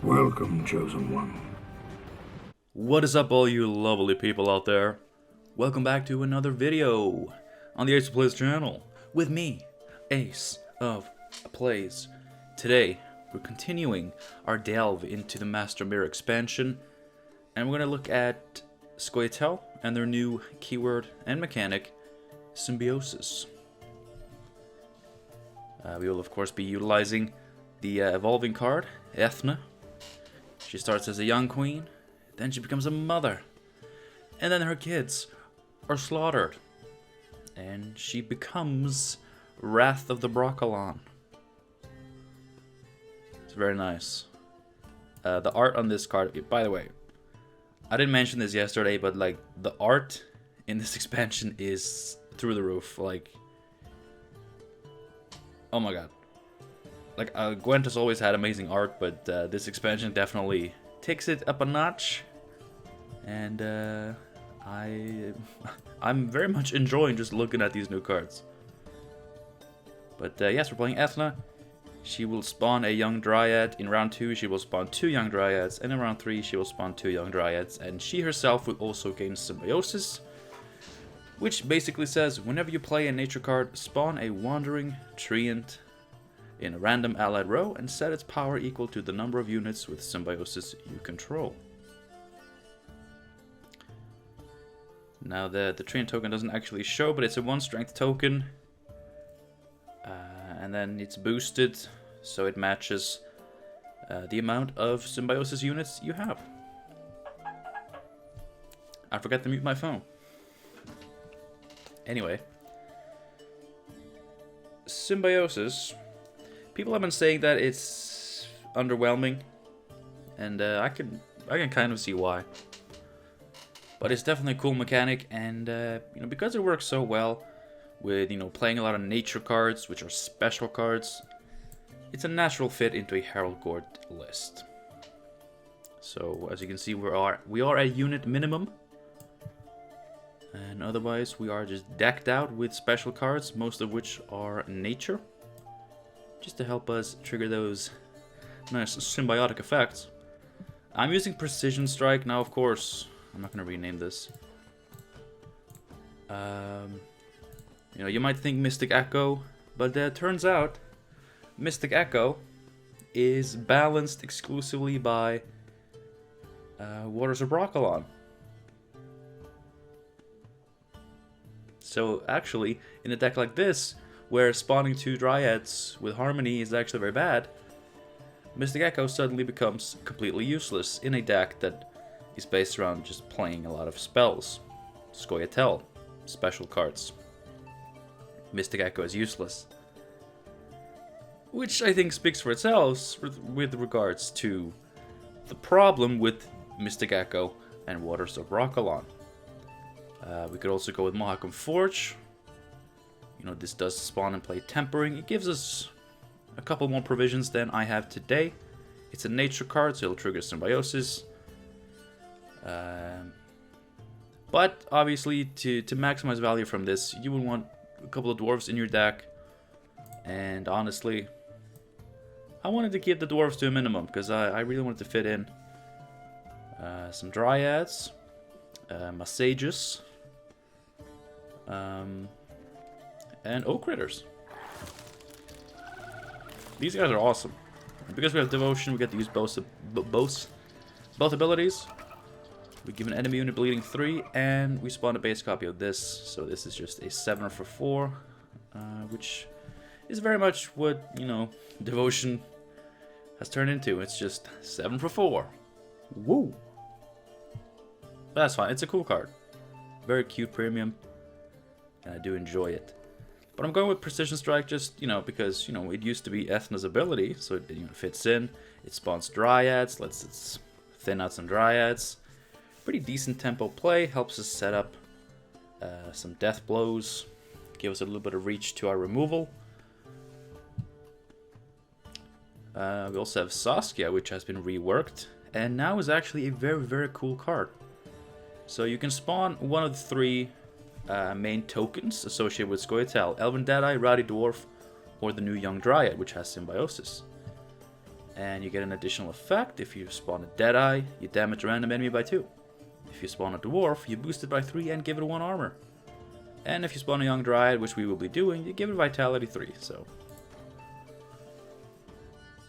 Welcome, Chosen One. What is up, all you lovely people out there? Welcome back to another video on the Ace of Plays channel with me, Ace of Plays. Today, we're continuing our delve into the Master Mirror expansion, and we're going to look at Scoia'tael and their new keyword and mechanic, Symbiosis. We will, of course, be utilizing the evolving card, Ethna. She starts as a young queen, then she becomes a mother, and then her kids are slaughtered, and she becomes Wrath of the Broccolon. It's very nice. The art on this card, by the way, I didn't mention this yesterday, but like the art in this expansion is through the roof. Like, oh my god. Like, Gwent has always had amazing art, but this expansion definitely takes it up a notch. And I'm very much enjoying just looking at these new cards. But yes, we're playing Ethna. She will spawn a young dryad. In round 2, she will spawn 2 young dryads. And in round 3, she will spawn 2 young dryads. And she herself will also gain Symbiosis, which basically says whenever you play a nature card, spawn a wandering treant in a random allied row and set its power equal to the number of units with Symbiosis you control. Now the treant token doesn't actually show, but it's a 1 strength token. And then it's boosted, so it matches the amount of Symbiosis units you have. I forgot to mute my phone. Anyway. Symbiosis. People have been saying that it's underwhelming, and I can kind of see why. But it's definitely a cool mechanic, and because it works so well with playing a lot of nature cards, which are special cards, it's a natural fit into a Herald Gord list. So as you can see, we are a unit minimum, and otherwise we are just decked out with special cards, most of which are nature, just to help us trigger those nice symbiotic effects. I'm using Precision Strike now, of course. I'm not going to rename this. You might think Mystic Echo, but it turns out Mystic Echo is balanced exclusively by Waters of Broccolon. So actually, in a deck like this, where spawning 2 dryads with Harmony is actually very bad, Mystic Echo suddenly becomes completely useless in a deck that is based around just playing a lot of spells. Scoia'tael, special cards. Mystic Echo is useless. Which I think speaks for itself with regards to the problem with Mystic Echo and Waters of Broccolon. We could also go with Mahakam Forge. This does spawn and play Tempering. It gives us a couple more provisions than I have today. It's a nature card, so it'll trigger Symbiosis. But obviously, to maximize value from this, you would want a couple of dwarves in your deck. And honestly, I wanted to keep the dwarves to a minimum because I really wanted to fit in some dryads, masages, and oak critters. These guys are awesome. Because we have devotion, we get to use both abilities. We give an enemy unit bleeding 3, and we spawn a base copy of this. So this is just a 7 for 4, which is very much what devotion has turned into. It's just 7 for 4. Woo! But that's fine. It's a cool card. Very cute premium, and I do enjoy it. But I'm going with Precision Strike just, because, it used to be Ethna's ability, so it fits in. It spawns dryads, lets it thin out some dryads. Pretty decent tempo play, helps us set up some death blows, give us a little bit of reach to our removal. We also have Saskia, which has been reworked, and now is actually a very, very cool card. So you can spawn one of the 3 main tokens associated with Scoia'tael: Elven Deadeye, Rowdy Dwarf, or the new Young Dryad, which has Symbiosis. And you get an additional effect. If you spawn a Deadeye, you damage a random enemy by 2. If you spawn a Dwarf, you boost it by 3 and give it 1 armor. And if you spawn a Young Dryad, which we will be doing, you give it Vitality 3, so...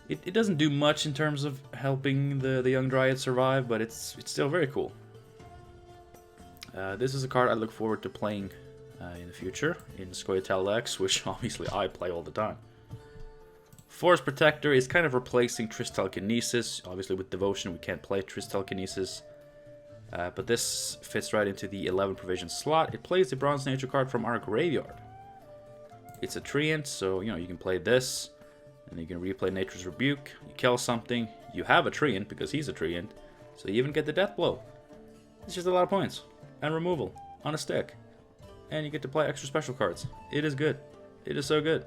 It doesn't do much in terms of helping the Young Dryad survive, but it's still very cool. This is a card I look forward to playing in the future, in Scoia'tael X, which obviously I play all the time. Force Protector is kind of replacing Telekinesis. Obviously with Devotion we can't play Telekinesis. But this fits right into the 11 provision slot. It plays the Bronze Nature card from our graveyard. It's a treant, so you can play this, and you can replay Nature's Rebuke. You kill something, you have a treant because he's a treant, so you even get the Death Blow. It's just a lot of points and removal on a stick, and you get to play extra special cards. It is good. It is so good.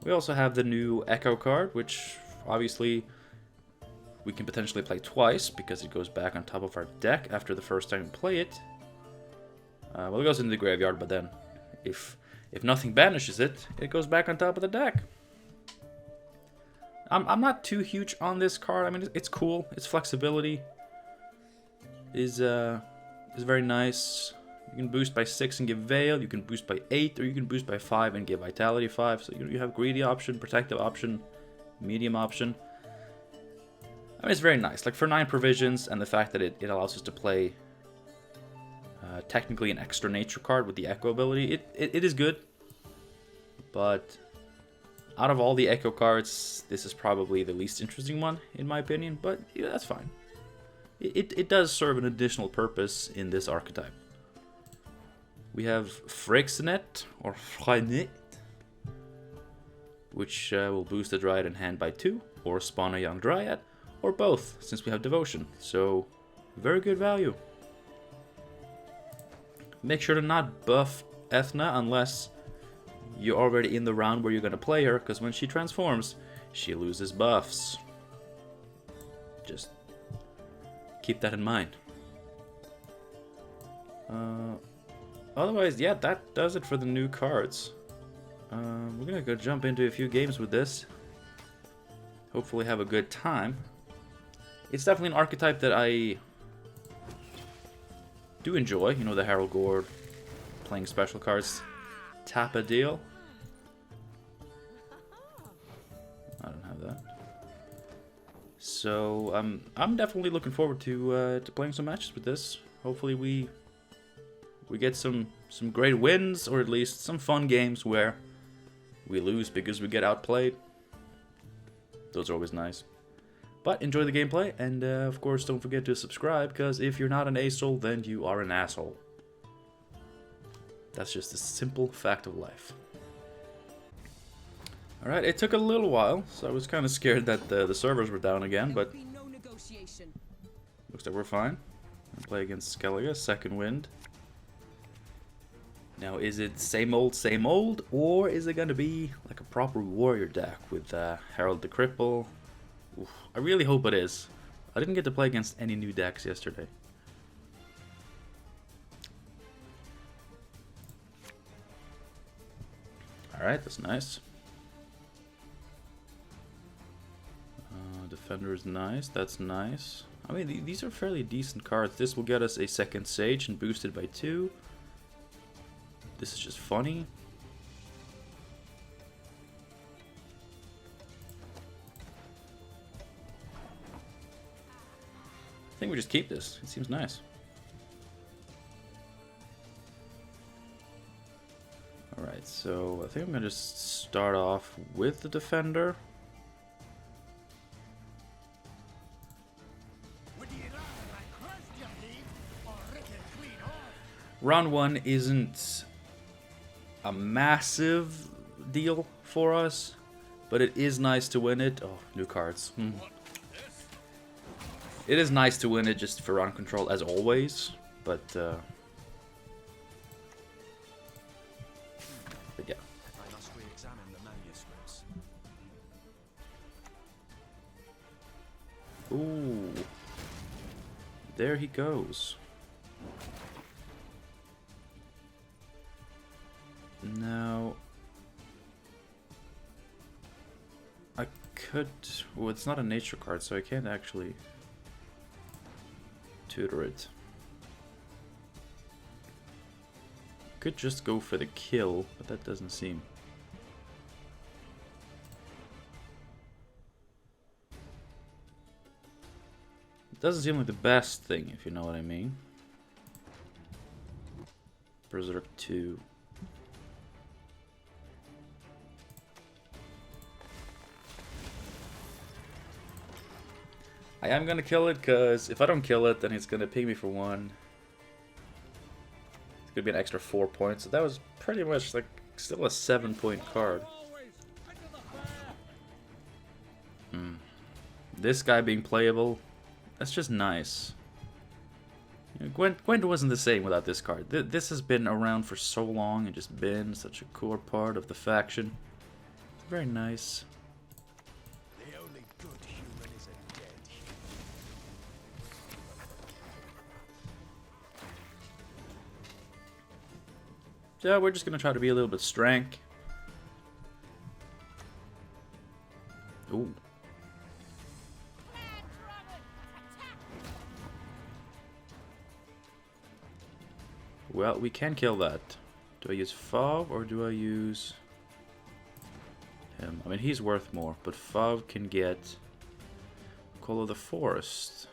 We also have the new Echo card, which obviously we can potentially play twice because it goes back on top of our deck after the first time we play it. Well, it goes into the graveyard, but then if nothing banishes it, it goes back on top of the deck. I'm not too huge on this card. I mean, it's cool. Its flexibility is very nice. You can boost by 6 and give Veil. You can boost by 8, or you can boost by 5 and give Vitality 5. So you have Greedy option, Protective option, Medium option. I mean, it's very nice. Like for 9 provisions, and the fact that it allows us to play technically an extra nature card with the Echo ability, it is good. But out of all the Echo cards, this is probably the least interesting one, in my opinion. But yeah, that's fine. It does serve an additional purpose in this archetype. We have Frixnet, or Freinet, which will boost the Dryad in hand by 2, or spawn a Young Dryad, or both, since we have Devotion. So, very good value. Make sure to not buff Ethna unless you're already in the round where you're going to play her, because when she transforms, she loses buffs. Just keep that in mind. Otherwise, yeah, that does it for the new cards. We're gonna go jump into a few games with this. Hopefully have a good time. It's definitely an archetype that I do enjoy. You know, the Herald Gord, playing special cards. Tap a deal. I don't have that. So, I'm definitely looking forward to playing some matches with this. Hopefully we get some great wins, or at least some fun games where we lose because we get outplayed. Those are always nice. But enjoy the gameplay, and of course don't forget to subscribe, because if you're not an asshole, then you are an asshole. That's just a simple fact of life. Alright, it took a little while, so I was kind of scared that the servers were down again, but looks like we're fine. I'll play against Skellige, Second Wind. Now, is it same old, or is it going to be like a proper warrior deck with Herald the Cripple? Oof, I really hope it is. I didn't get to play against any new decks yesterday. Alright, that's nice. Defender is nice, that's nice. I mean, these are fairly decent cards. This will get us a second Sage and boost it by 2. This is just funny. I think we just keep this. It seems nice. Alright, so I think I'm going to just start off with the Defender. Round 1 isn't a massive deal for us, but it is nice to win it. Oh, new cards. It is nice to win it just for round control as always, but yeah. I must re-examine the manuscripts. Ooh. There he goes. Now, I could... Well, it's not a nature card, so I can't actually tutor it. Could just go for the kill, but that doesn't seem... It doesn't seem like the best thing, if you know what I mean. Berserk 2. I am gonna kill it, because if I don't kill it, then it's gonna ping me for 1. It's gonna be an extra 4 points, so that was pretty much like still a 7-point card. This guy being playable, that's just nice. You know, Gwent wasn't the same without this card. This has been around for so long and just been such a core part of the faction. It's very nice. The only good human is a dead human. Yeah, we're just gonna try to be a little bit strank. Ooh. Well, we can kill that. Do I use Fav or do I use him? I mean, he's worth more, but Fav can get Call of the Forest,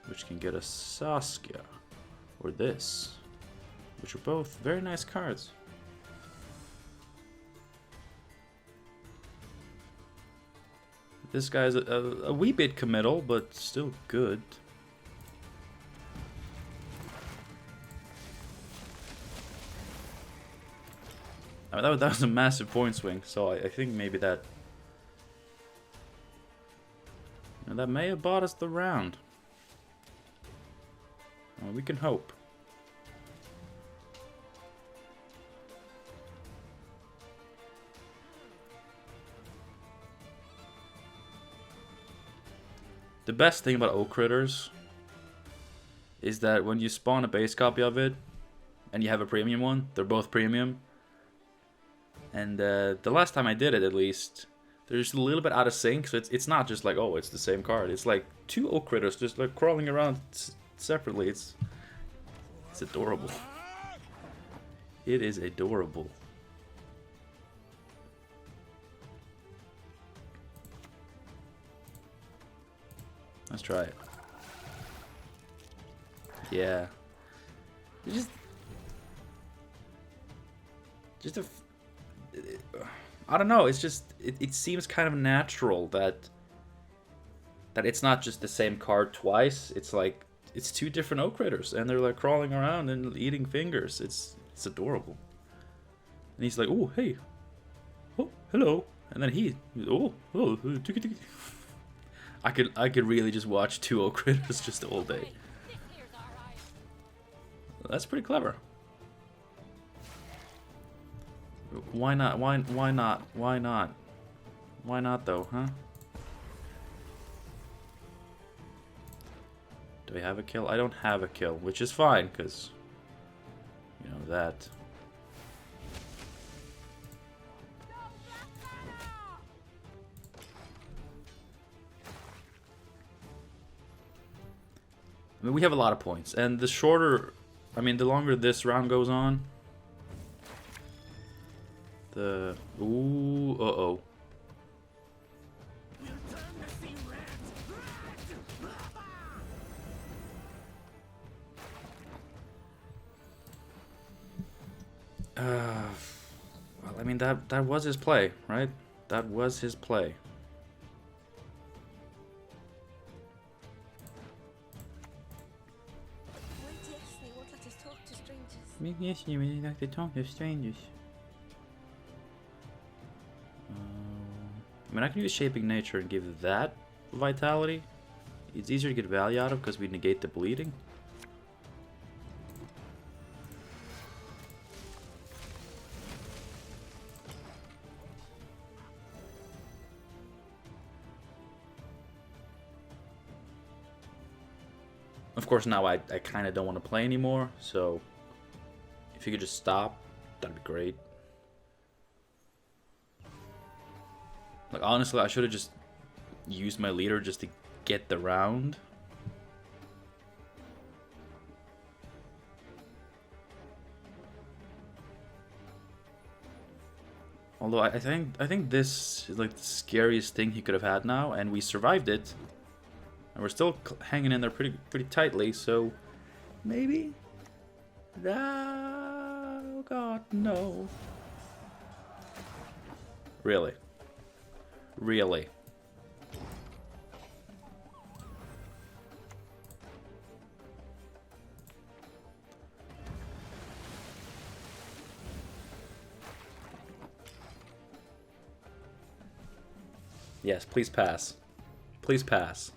which can get a Saskia, or this, which are both very nice cards. This guy's a wee bit committal, but still good. I mean, that was a massive point swing, so I think maybe that... You know, that may have bought us the round. Well, we can hope. The best thing about Oak Critters is that when you spawn a base copy of it, and you have a premium one, they're both premium. And the last time I did it, at least, they're just a little bit out of sync, so it's not just like, oh, it's the same card. It's like 2 Oak Critters just like crawling around separately. It's adorable. It is adorable. Let's try it. Yeah. It's just a... I don't know, it's just... It seems kind of natural that it's not just the same card twice. It's like... It's 2 different Oak Critters, and they're like crawling around and eating fingers. It's adorable. And he's like, oh, hey. Oh, hello. And then oh, tiki tiki. I could really just watch 2 Oak Critters just all day. That's pretty clever. Why not? Why not? Why not? Why not though, huh? Do we have a kill? I don't have a kill, which is fine, because you know that. I mean, we have a lot of points, and the shorter, I mean, the longer this round goes on, the... Ooh, uh-oh. Well, I mean, that was his play, right? That was his play. Yes, you really like to talk to strangers. I mean, I can use Shaping Nature and give that vitality. It's easier to get value out of because we negate the bleeding. Of course, now I kind of don't want to play anymore, so if you could just stop, that'd be great. Like, honestly, I should have just used my leader just to get the round. Although I think this is like the scariest thing he could have had now, and we survived it, and we're still hanging in there pretty tightly. So maybe. Oh God, no. Really, really. Yes, please pass. Please pass.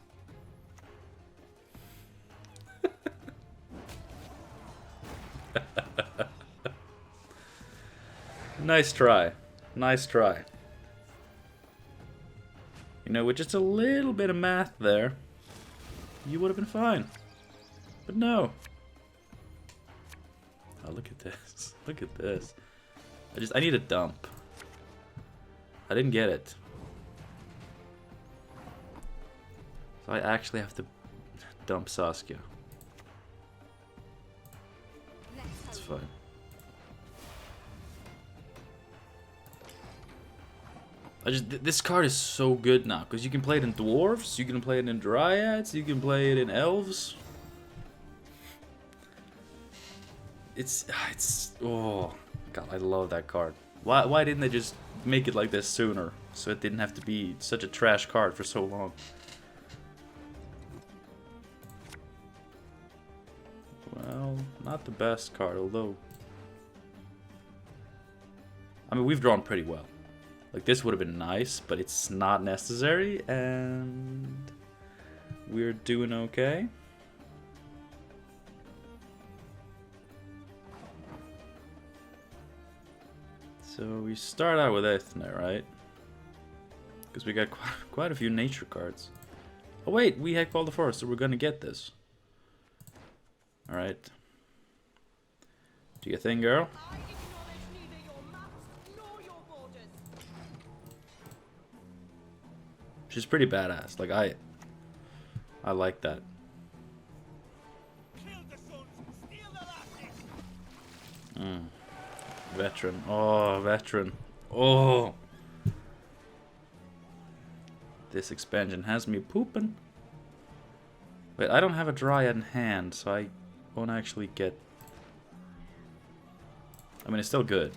Nice try. Nice try. You know, with just a little bit of math there, you would have been fine. But no. Oh, look at this. Look at this. I need a dump. I didn't get it. So I actually have to dump Saskia. It's fine. This card is so good now, because you can play it in dwarves, you can play it in dryads, you can play it in elves. It's oh God, I love that card. Why didn't they just make it like this sooner, so it didn't have to be such a trash card for so long? Well, not the best card, although I mean, we've drawn pretty well. Like, this would have been nice, but it's not necessary, and we're doing okay. So we start out with Ethne, right? Because we got quite a few nature cards. Oh wait, we had Call the Forest, so we're gonna get this. Alright. Do your thing, girl. She's pretty badass. Like, I like that. Veteran. Oh, veteran. Oh. This expansion has me pooping. Wait, I don't have a dryad in hand, so I won't actually get... I mean, it's still good.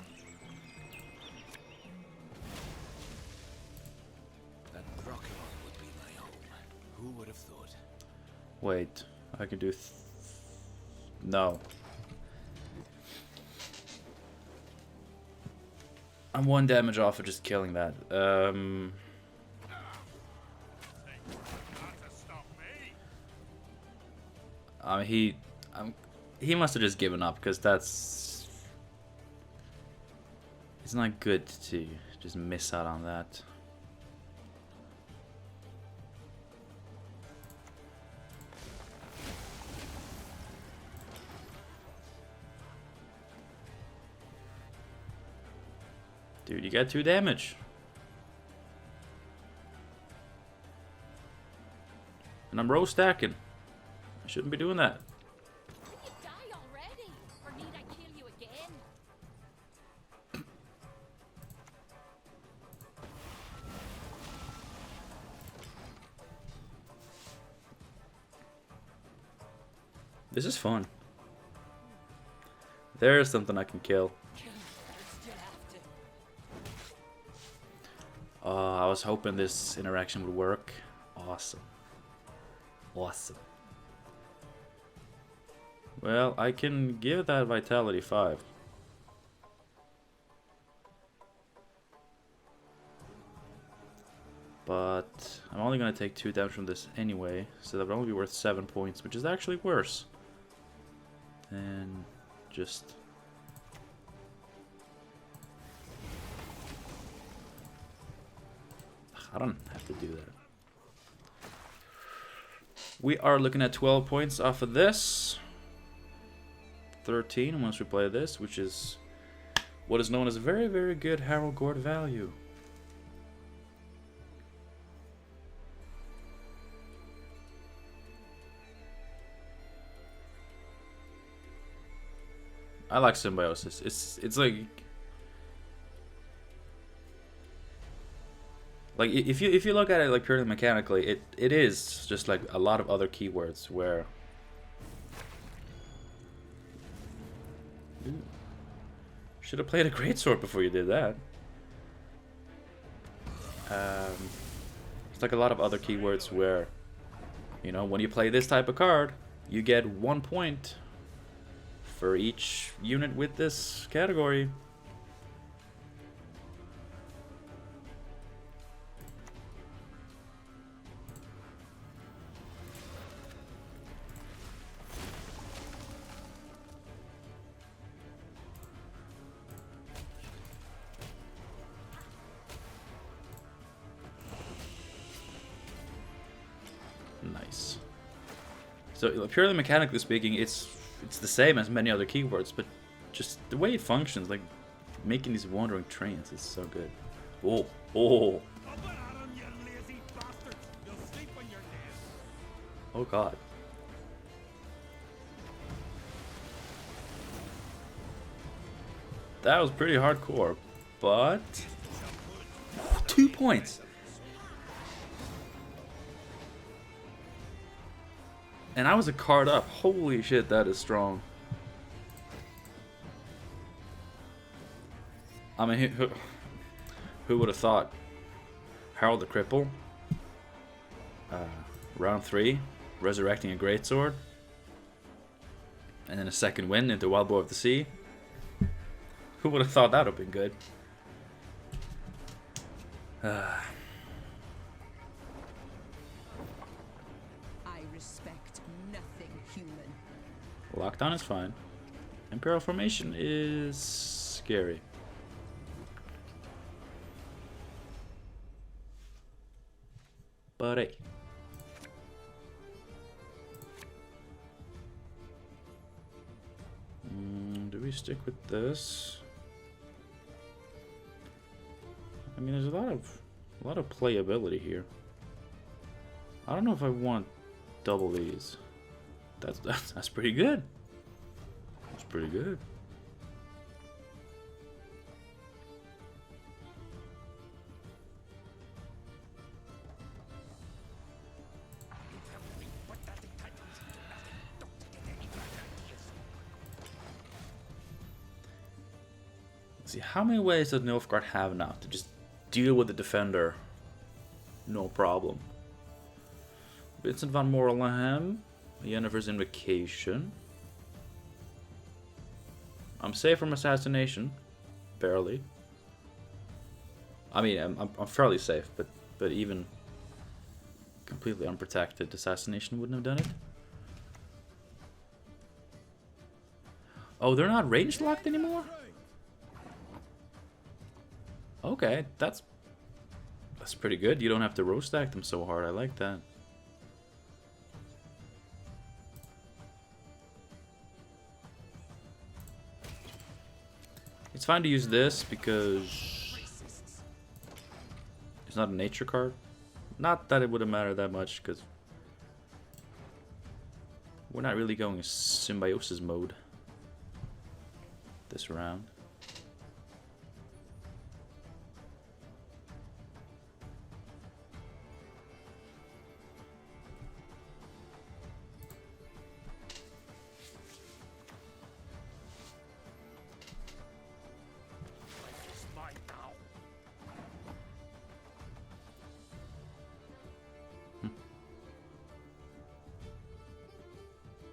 Wait, I can do... No. I'm 1 damage off of just killing that. I mean, he must have just given up, because that's... It's not good to just miss out on that. Dude, you got 2 damage. And I'm row stacking. I shouldn't be doing that. Did you die already? Or need I kill you again? This is fun. There's something I can kill. I was hoping this interaction would work. Awesome. Awesome. Well, I can give that Vitality 5. But I'm only going to take 2 damage from this anyway, so that would only be worth 7 points, which is actually worse than just... I don't have to do that. We are looking at 12 points off of this. 13 once we play this, which is what is known as a very, very good Harold Gord value. I like Symbiosis. It's like if you look at it like purely mechanically, it is just like a lot of other keywords where should have played a greatsword before you did that. It's like a lot of other keywords where, you know, when you play this type of card, you get 1 point for each unit with this category. Nice. So purely mechanically speaking, it's the same as many other keywords, but just the way it functions, like making these wandering trains, is so good. Oh, oh, oh God. That was pretty hardcore, but 2 points. And I was a card up. Holy shit, that is strong. I mean, who would have thought? Harold the Cripple, round 3, resurrecting a greatsword, and then a second win into Wild Boar of the Sea. Who would have thought that would have been good? I respect nothing human. Lockdown is fine. Imperial Formation is scary. But hey. Do we stick with this? I mean, there's a lot of playability here. I don't know if I want double these. That's pretty good. That's pretty good. Let's see, how many ways does Nilfgaard have now to just deal with the defender? No problem. Vincent van Morelham, Yennefer's Invocation. I'm safe from assassination, barely. I mean, I'm fairly safe, but even completely unprotected, assassination wouldn't have done it. Oh, they're not range locked anymore? Okay, that's pretty good. You don't have to row stack them so hard. I like that. It's fine to use this because it's not a nature card. Not that it would have mattered that much because we're not really going symbiosis mode this round.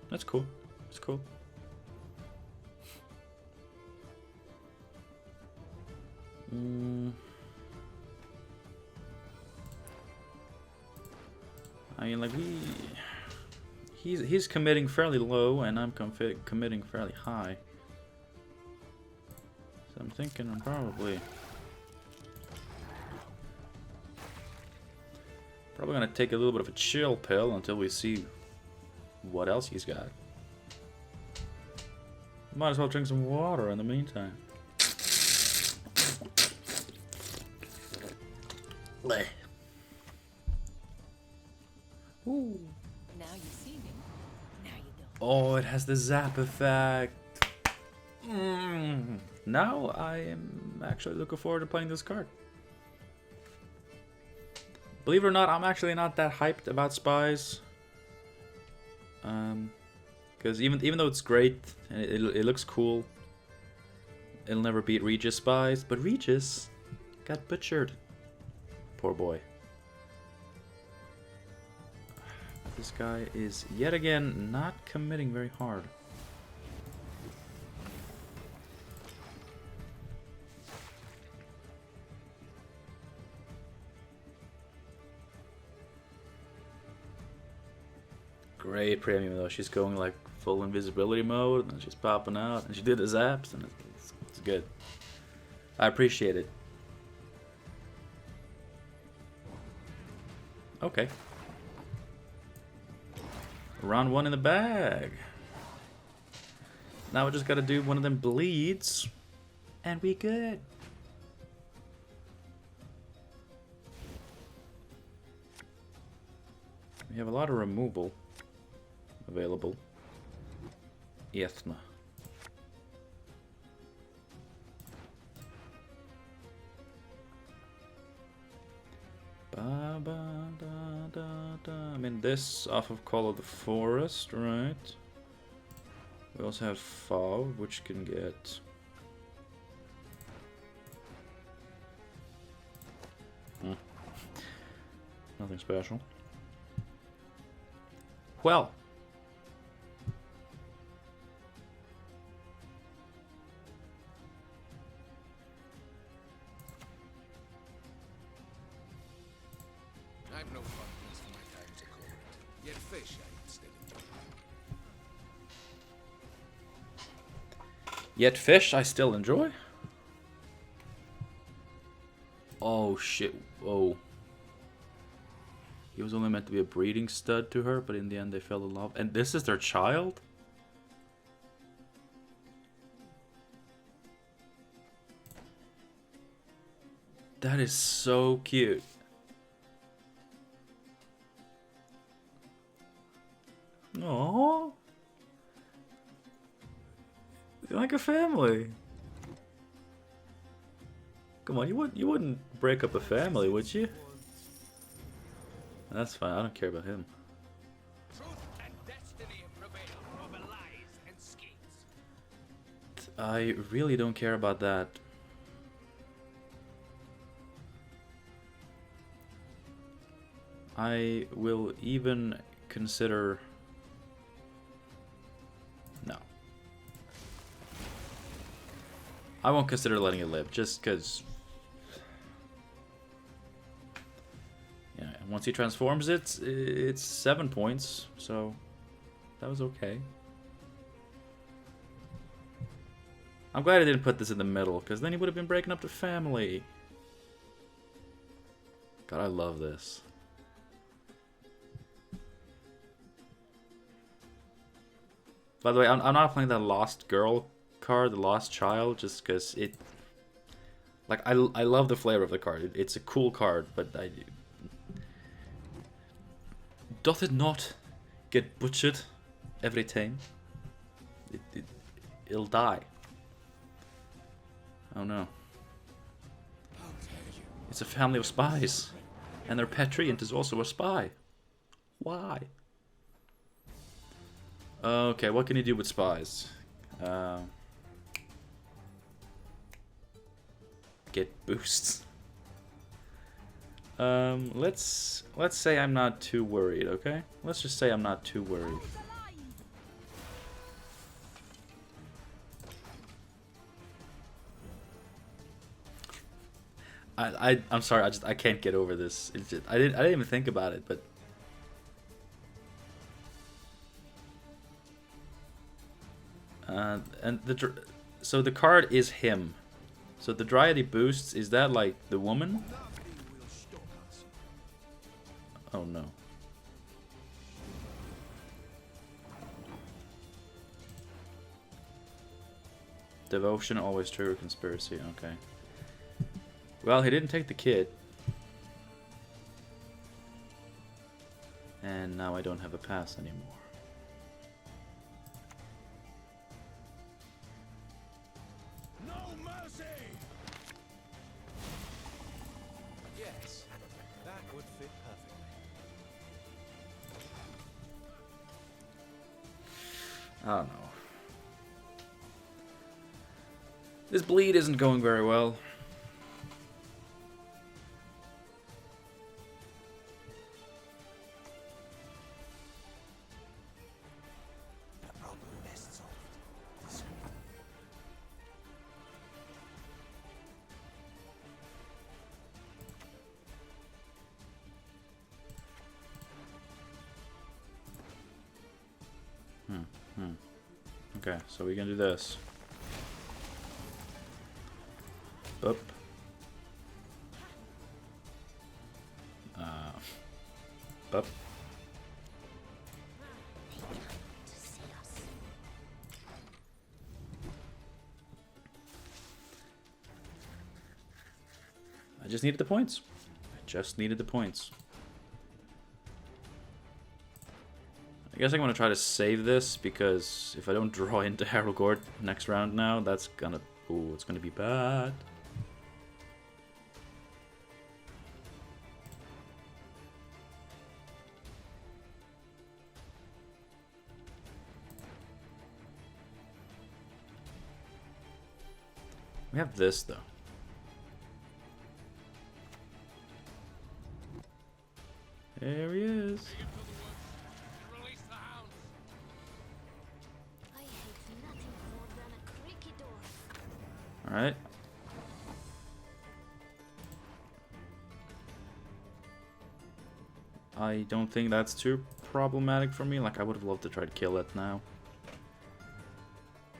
That's cool. That's cool. I mean, like he's committing fairly low, and I'm committing fairly high. So I'm thinking I'm probably gonna take a little bit of a chill pill until we see what else he's got. Might as well drink some water in the meantime. Ooh. Now you see me. Now you don't. Oh, it has the zap effect. Now I am actually looking forward to playing this card. Believe it or not, I'm actually not that hyped about spies. Because even though it's great and it looks cool, it'll never beat Regis spies. But Regis got butchered. Poor boy. This guy is yet again not committing very hard. Great premium though. She's going like full invisibility mode and she's popping out and she did the zaps and it's good. I appreciate it. Okay. Round 1 in the bag. Now we just gotta do one of them bleeds and we good. We have a lot of removal available. Ethna. Ba, ba, da, da, da. I mean, this off of Call of the Forest, right? We also have Fav, which can get... Nothing special. Well. I've no fondness for my time to call it. Yet fish I still enjoy. Yet fish I still enjoy? Oh shit, oh. He was only meant to be a breeding stud to her, but in the end they fell in love. And this is their child? That is so cute. Aww. They're like a family. Come on, you wouldn't break up a family, would you? That's fine, I don't care about him. Truth and destiny prevail over lies and schemes. I really don't care about that. I will even consider... No. I won't consider letting it live, just because... Yeah, once he transforms it, it's 7 points, so that was okay. I'm glad I didn't put this in the middle, because then he would have been breaking up the family. God, I love this. By the way, I'm not playing that Lost Girl card, the Lost Child, just because it... Like, I love the flavor of the card. It's a cool card, but I... Doth it not get butchered every time? It'll die. Oh no. It's a family of spies. And their pet treant is also a spy. Why? Okay, what can you do with spies? Get boosts. Let's say I'm not too worried, okay? Let's just say I'm not too worried. I'm sorry, I can't get over this. It's just, I didn't even think about it, but so the card is him. So the Dryad he boosts, is that like the woman? Oh no. Devotion always trigger conspiracy, okay. Well, he didn't take the kid. And now I don't have a pass anymore. Yes, that would fit perfectly. I don't know. This bleed isn't going very well. The problem best solved this way. Okay, so we can do this. Up. Up. I just needed the points. I just needed the points. I guess I'm gonna try to save this because if I don't draw into Harold Gord next round now, that's gonna... Ooh, it's gonna be bad. We have this though. There he is. Release the hounds. I hate nothing more than a creaky door. Alright. I don't think that's too problematic for me. Like, I would have loved to try to kill it now.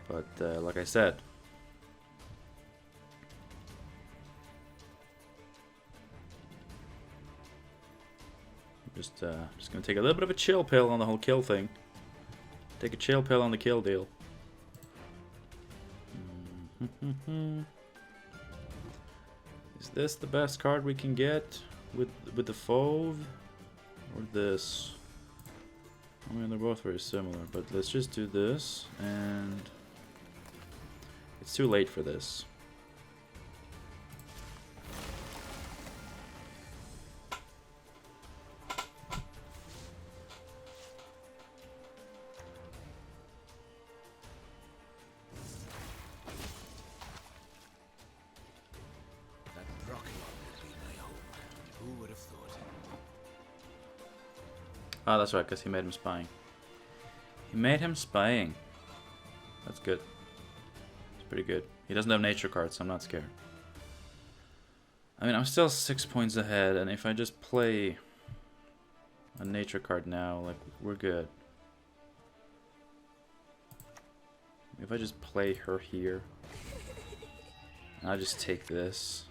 But, like I said... Just gonna take a little bit of a chill pill on the whole kill thing. Take a chill pill on the kill deal. Is this the best card we can get with the Fauve? Or this? I mean, they're both very similar, but let's just do this, and it's too late for this. That Brocklock would be my home. Who would have thought? Ah, that's right, because he made him spying. He made him spying. That's good. It's pretty good. He doesn't have nature cards, so I'm not scared. I mean, I'm still 6 points ahead, and if I just play a nature card now, like, we're good. If I just play her here, and I just take this,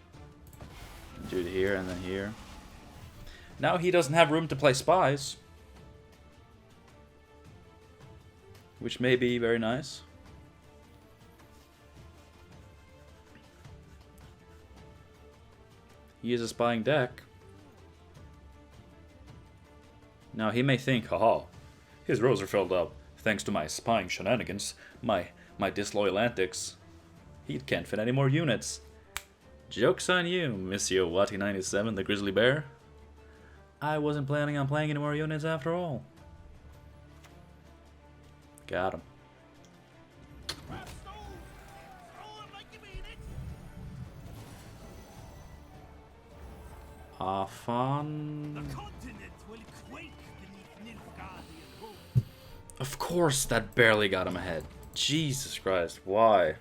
and do it here, and then here. Now he doesn't have room to play spies. Which may be very nice. He is a spying deck. Now he may think, haha, his rows are filled up thanks to my spying shenanigans, my disloyal antics. He can't fit any more units. Joke's on you, Monsieur Watty97, the Grizzly Bear. I wasn't planning on playing any more units after all. Got him. Fun. Of course, that barely got him ahead. Jesus Christ, why?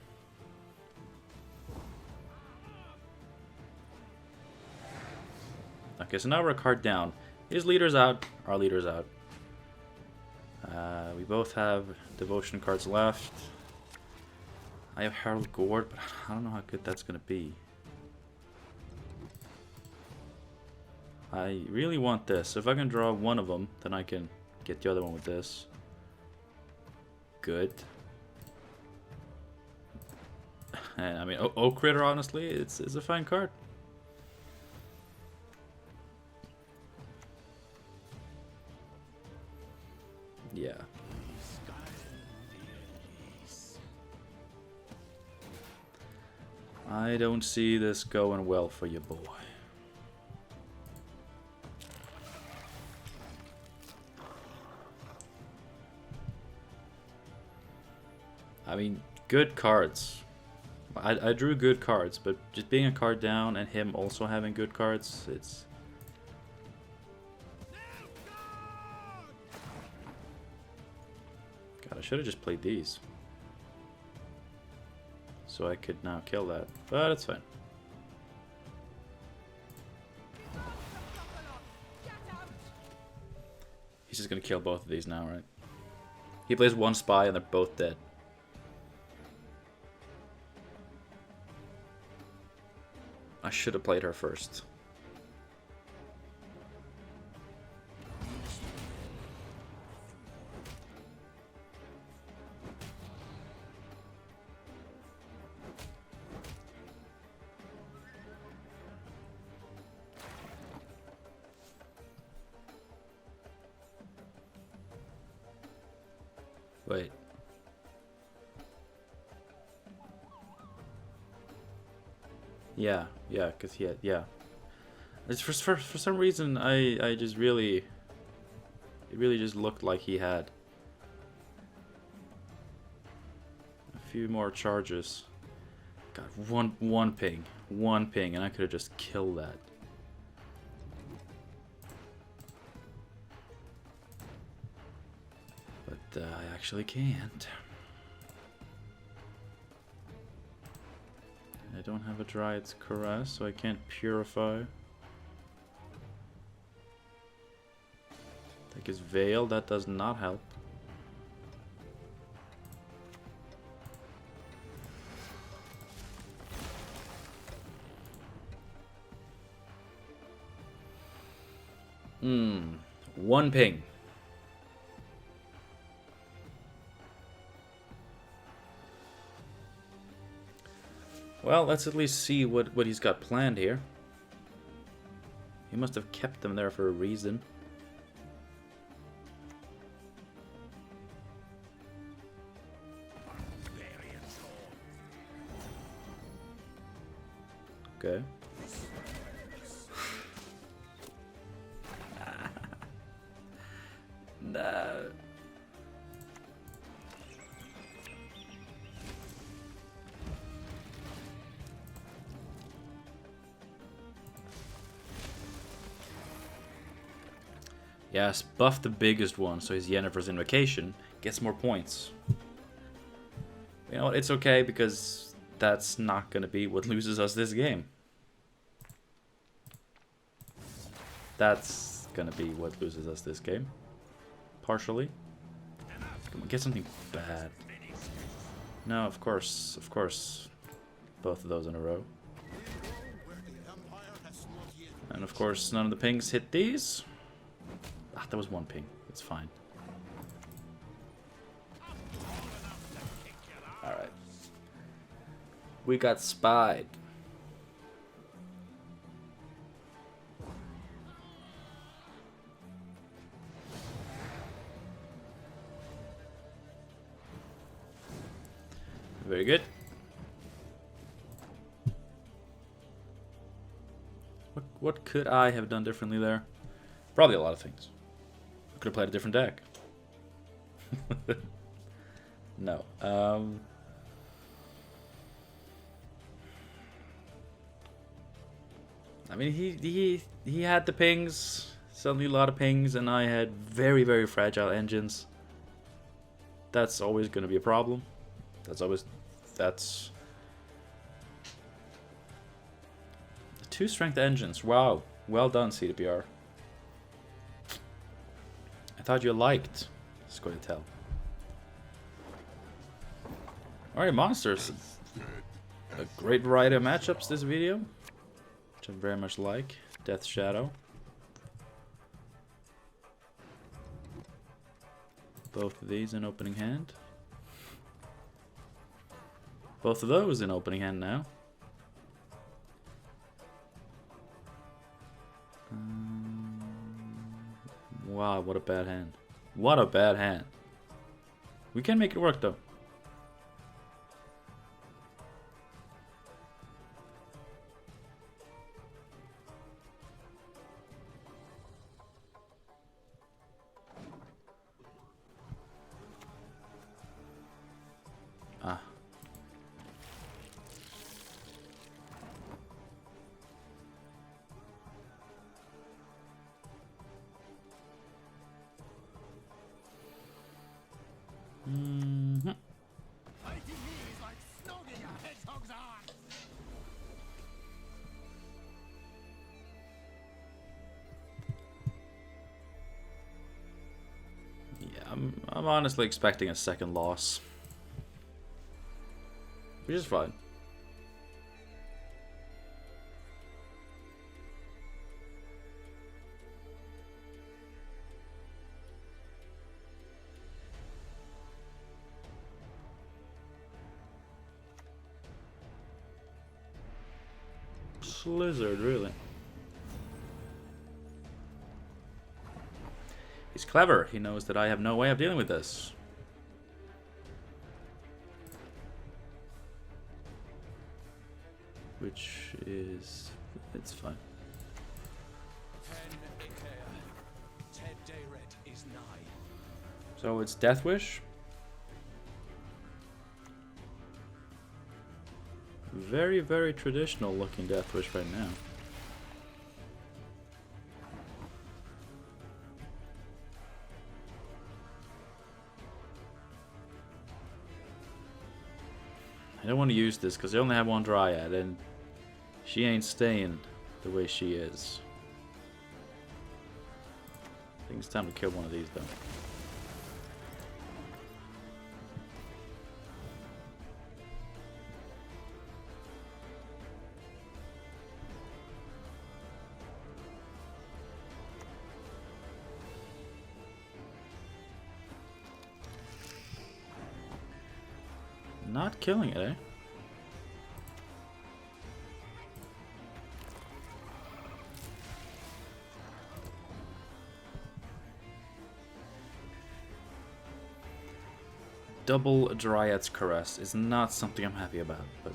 Okay, so now we're a card down. His leader's out, our leader's out. We both have devotion cards left. I have Harold Gord, but I don't know how good that's gonna be. I really want this. If I can draw one of them, then I can get the other one with this. Good. And I mean, Oak Critter, honestly, it's a fine card. Yeah. I don't see this going well for you, boy. I mean, good cards. I drew good cards, but just being a card down and him also having good cards, it's... God, I should have just played these. So I could now kill that, but it's fine. He's just gonna kill both of these now, right? He plays one spy and they're both dead. I should have played her first. Wait. Yeah, cause he had, yeah. It's for some reason I just really, it really just looked like he had a few more charges. God, one ping, and I could have just killed that. But I actually can't. I don't have a Dryad's Caress, so I can't Purify. Take his Veil, that does not help. One ping. Well, let's at least see what he's got planned here. He must have kept them there for a reason. Okay. No. Yes, buff the biggest one, so his Yennefer's Invocation gets more points. You know what, it's okay, because that's not gonna be what loses us this game. That's gonna be what loses us this game. Partially. Come on, get something bad. No, of course. Both of those in a row. And of course, none of the pings hit these. Ah, that was one ping. It's fine. Alright. We got spied. Very good. What could I have done differently there? Probably a lot of things. I could have played a different deck. No. I mean, he had the pings, suddenly a lot of pings, and I had very, very fragile engines. That's always going to be a problem. That's 2 strength engines. Wow. Well done, CDPR. I thought you liked Scoia'tael. Alright, monsters. A great variety of matchups this video, which I very much like. Death Shadow. Both of these in opening hand. Both of those in opening hand now. Wow, what a bad hand. What a bad hand. We can make it work though. I'm honestly expecting a second loss. Which is fine. Slizzard, really. He's clever. He knows that I have no way of dealing with this. Which is... it's fine. So it's Deathwish. Very, very traditional looking Deathwish right now. I don't want to use this because I only have one Dryad and she ain't staying the way she is. I think it's time to kill one of these though. Not killing it, eh? Double Dryad's Caress is not something I'm happy about, but...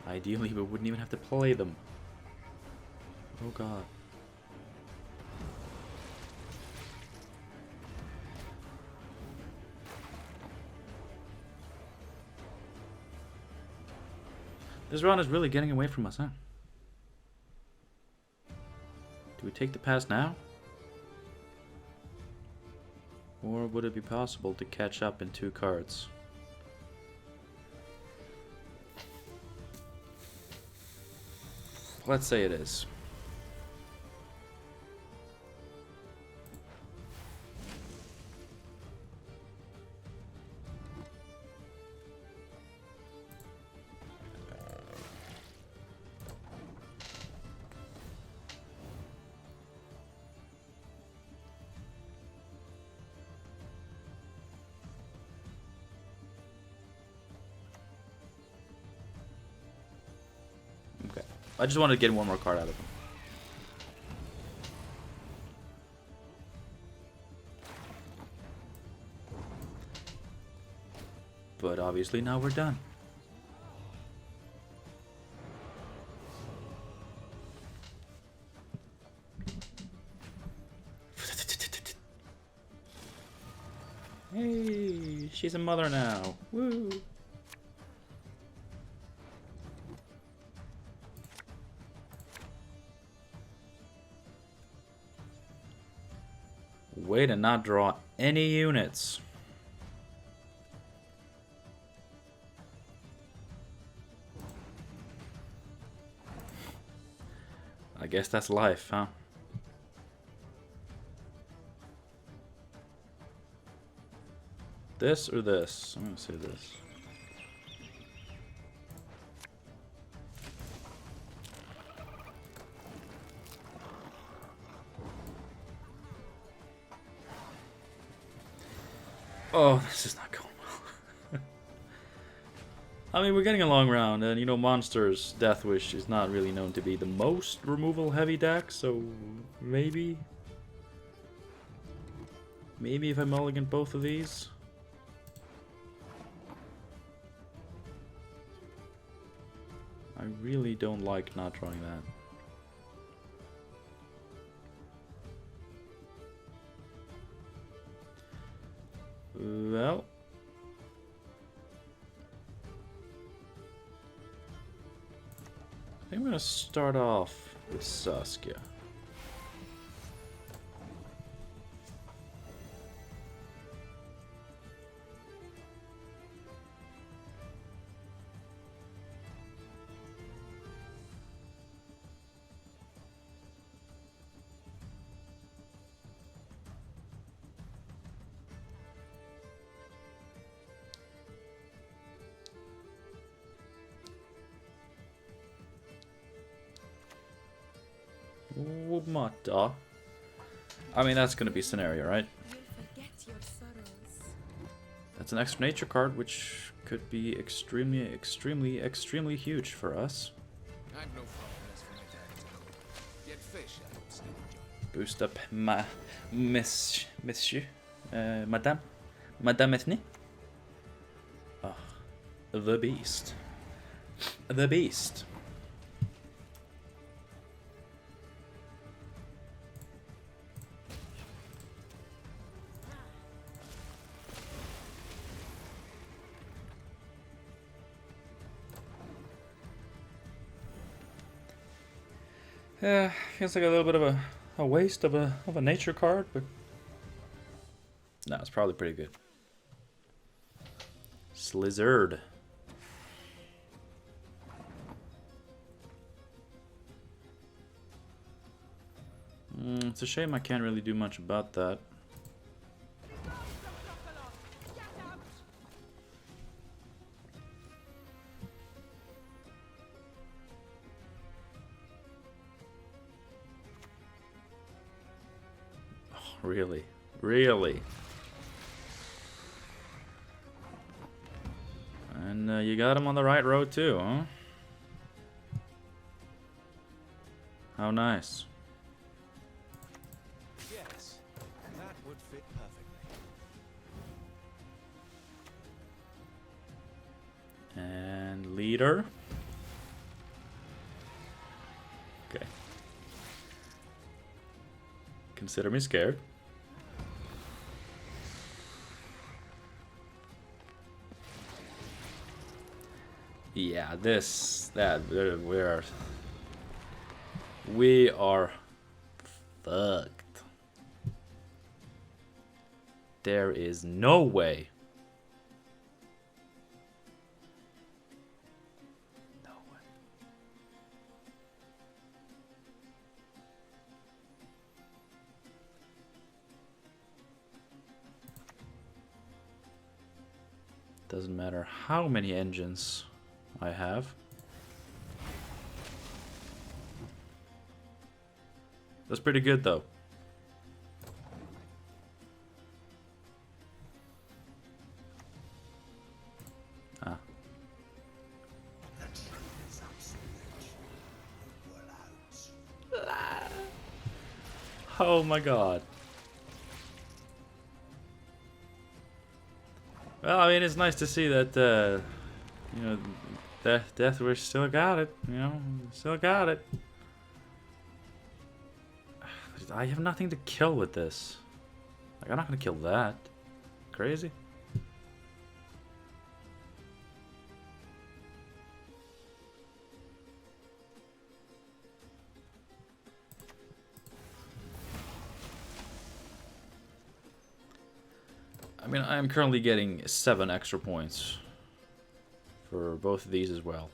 ideally, we wouldn't even have to play them. Oh god. This round is really getting away from us, huh? Do we take the pass now? Or would it be possible to catch up in 2 cards? Let's say it is. I just wanted to get one more card out of him. But obviously now we're done. Hey, she's a mother now. Woo! Way to not draw any units. I guess that's life, huh? This or this? I'm gonna say this. Oh, this is not going well. I mean, we're getting a long round, and you know, Monsters, Deathwish is not really known to be the most removal heavy deck, so maybe if I mulligan both of these. I really don't like not drawing that. Well, I think I'm gonna start off with Saskia. Mata. I mean, that's gonna be scenario, right? You'll forget your sorrows. That's an extra nature card, which could be extremely huge for us. I've no fondness for my times at court. Yet fish I would still enjoy. Boost up monsieur, Madame Ethnie. Oh, the beast. The beast. Yeah, feels like a little bit of a waste of a nature card, but no, it's probably pretty good. Slizzard. It's a shame I can't really do much about that. Really? Really? And you got him on the right road too, huh? How nice. Yes, that would fit perfectly. And leader. Okay. Consider me scared. Yeah, we are fucked. There is no way. No way. Doesn't matter how many engines I have. That's pretty good though. Ah. The truth is absolute. Oh my god. Well, I mean, it's nice to see that, you know, Deathwish still got it, you know, still got it. I have nothing to kill with this. Like, I'm not gonna kill that. Crazy? I mean, I am currently getting 7 extra points for both of these as well.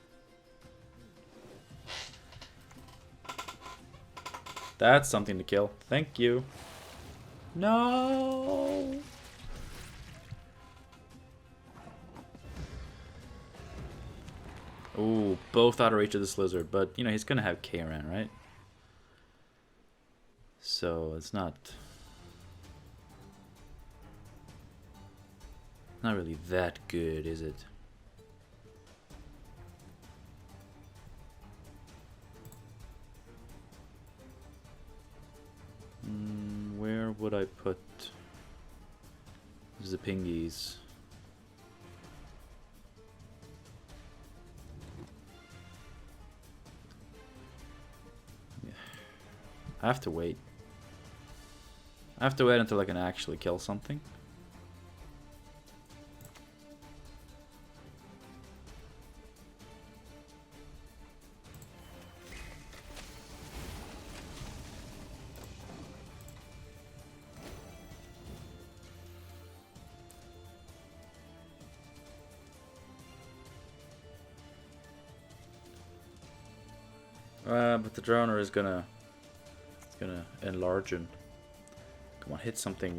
That's something to kill. Thank you. No. Ooh, both out of reach of this lizard, but you know he's gonna have Karen, right? So it's not really that good, is it? Where would I put the pingies? Yeah. I have to wait. I have to wait until I can actually kill something. But the droner is gonna enlarge him. Come on, hit something.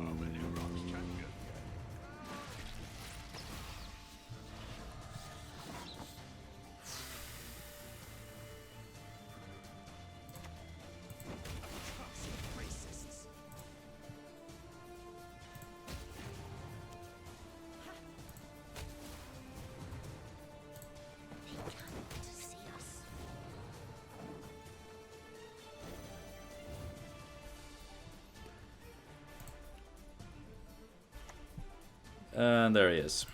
And there he is.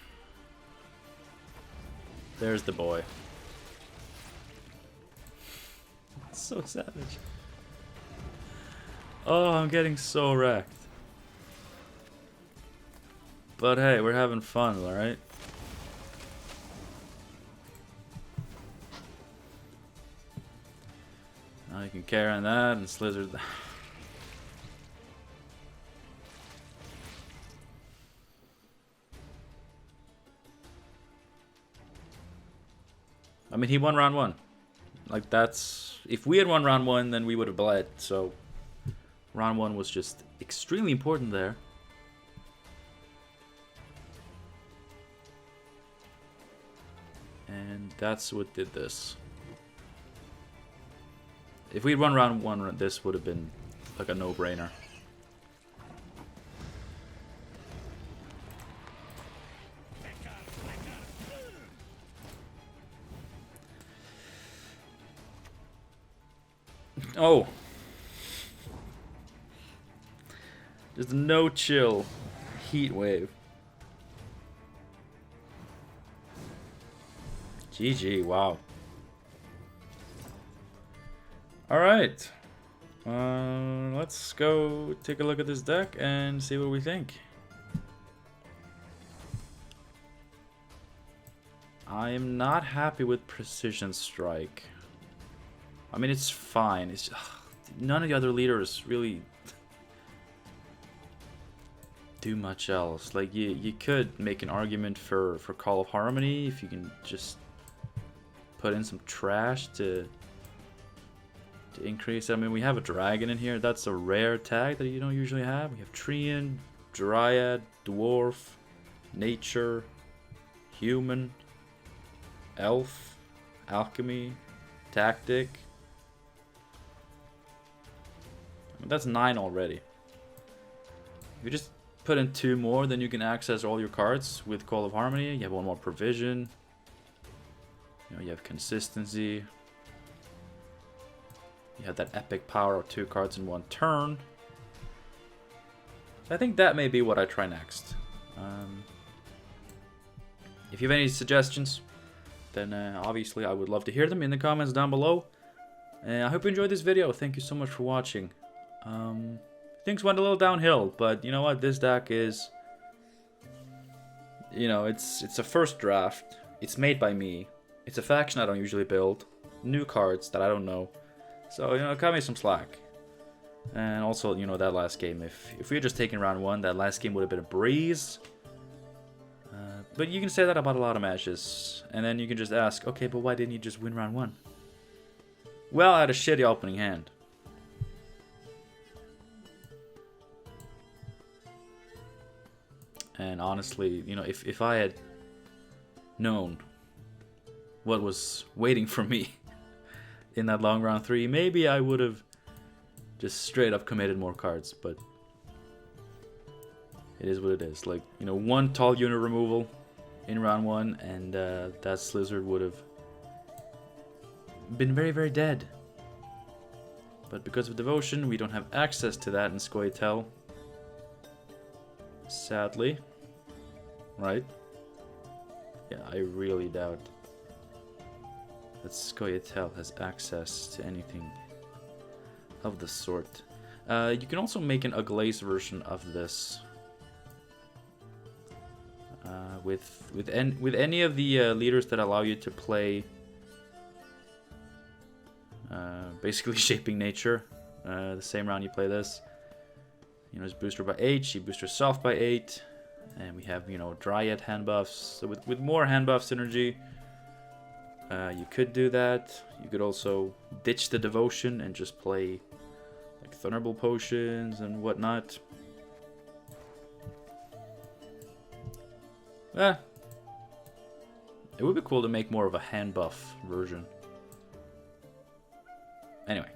There's the boy. So savage. Oh, I'm getting so wrecked. But hey, we're having fun, alright? Now you can carry on that and Slizzard. I mean, he won round 1. Like, that's... If we had won round 1, then we would have bled, so... Round 1 was just extremely important there. And that's what did this. If we'd won round 1, this would have been like a no-brainer. Oh! There's no chill. Heat wave. GG, wow. Alright. Let's go take a look at this deck and see what we think. I am not happy with Precision Strike. I mean, it's fine. It's none of the other leaders really do much else. Like, you could make an argument for Call of Harmony if you can just put in some trash to increase it. I mean, we have a dragon in here. That's a rare tag that you don't usually have. We have Treant, Dryad, Dwarf, Nature, Human, Elf, Alchemy, Tactic. I mean, that's 9 already. If you just put in 2 more, then you can access all your cards with Call of Harmony. You have 1 more Provision. You know, you have Consistency. You have that epic power of 2 cards in 1 turn. So I think that may be what I try next. If you have any suggestions, then obviously I would love to hear them in the comments down below. And I hope you enjoyed this video. Thank you so much for watching. Things went a little downhill, but you know what? This deck is, you know, it's a first draft. It's made by me. It's a faction I don't usually build. New cards that I don't know. So, you know, cut me some slack. And also, you know, that last game, if we had just taken round 1, that last game would have been a breeze. But you can say that about a lot of matches. And then you can just ask, okay, but why didn't you just win round 1? Well, I had a shitty opening hand. And honestly, you know, if I had known what was waiting for me in that long round 3, maybe I would have just straight up committed more cards, but it is what it is. Like, you know, 1 tall unit removal in round 1, and that Slizzard would have been very, very dead. But because of Devotion, we don't have access to that in Scoia'tael. Sadly. Right? Yeah, I really doubt that Scoia'tael has access to anything of the sort. You can also make an Uglaze version of this. With any of the leaders that allow you to play basically Shaping Nature. The same round you play this. You know, it's booster by 8, she boosts herself by 8. And we have, you know, Dryad hand buffs. So with more hand buff synergy, you could do that. You could also ditch the Devotion and just play like Thunderbolt potions and whatnot. It would be cool to make more of a hand buff version. Anyway,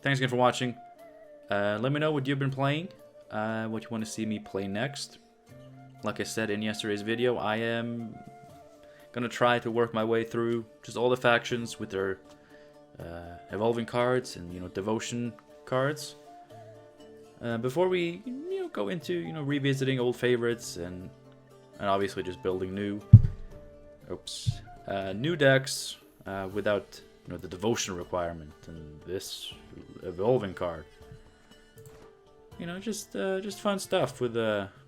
thanks again for watching. Let me know what you've been playing, what you want to see me play next. Like I said in yesterday's video, I am gonna try to work my way through just all the factions with their evolving cards and, you know, devotion cards before we, you know, go into, you know, revisiting old favorites and obviously just building new new decks without, you know, the devotion requirement and this evolving card. You know, just fun stuff with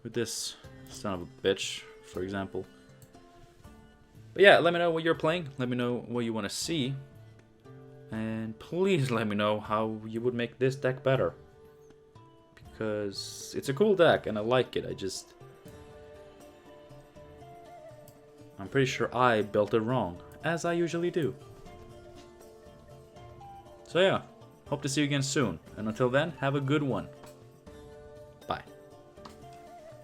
this son of a bitch, for example. But yeah, let me know what you're playing. Let me know what you want to see. And please let me know how you would make this deck better. Because it's a cool deck and I like it. I'm pretty sure I built it wrong, as I usually do. So yeah, hope to see you again soon. And until then, have a good one.